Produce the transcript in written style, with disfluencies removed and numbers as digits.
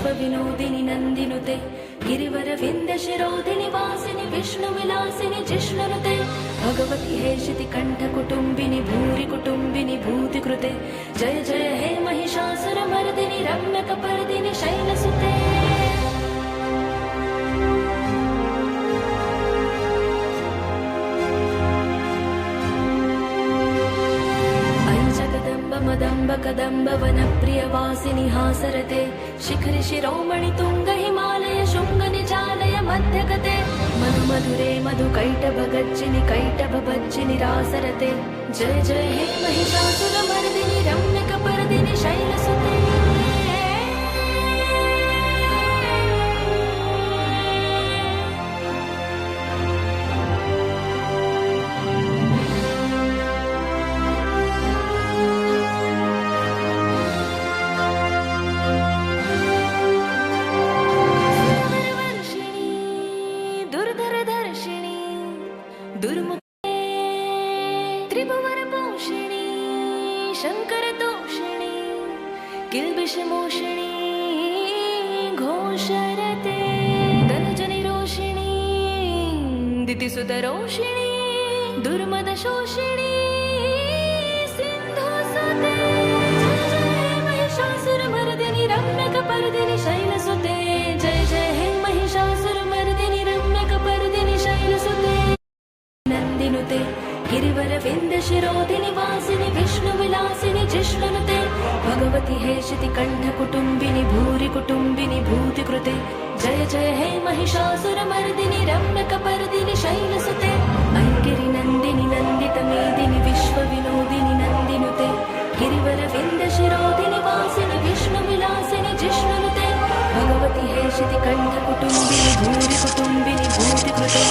विश्वविनोदिनि नन्दिनुते गिरिवरविन्दशिरोधिनि वासिनि विष्णुविलासिनि जिष्णुनुते भगवति हेशिति कण्ठकुटुम्बिनि भूरि कुटुम्बिनि भूतिकृते जय जय हे महिषासुरमर्दिनि रम्यकपर्दिनि शैलसुते। मदम्ब कदम्ब वनप्रियवासिनि हासरते शिखरि शिरोमणि तुंग हिमालय शुंग निजालय मध्यगते मधु मधुरे मधु कैटभ गच्चिनि कैटभ बच्चिनि रासरते जय जय हे महिषासुरमर्दिनि रम्यकपर्दिनि शैलसुते। दुर्मुखे त्रिभुवनपोषिणी शङ्करतोषिणी किल्बिषमोषिणी घोषरते धनुजनिरोषिणी दितिसुतरोषिणी दुर्मदशोषिणी सिन्धुसुते जय जय हे महिषासुरमर्दिनि रम्यकपर्दिनि शैलसुते जय जय हे महिषासुरमर्दिनि रम्यकपर्दिनि शैलसुते नन्दिनुते गिरिवरविन्दशिरोधिनि वासिनि विष्णुविलासिनि जिष्णुनुते भगवति हेशिति कण्ठकुटुम्बिनि भूरि कुटुम्बिनि भूतिकृते जय जय हे महिषासुरमर्दिनि रम्यकपर्दिनि शैलसुते ऐगिरिनन्दिनि नन्दितमेदिनि विश्वविनोदिनि नन्दिनुते गिरिवरविन्दशिरोधिनि वासिनि विष्णुविलासिनि जिष्णुनुते भगवति हेशिति कण्ठकुटुम्बिनि भूरि कुटुम्बिनि भूतिकृते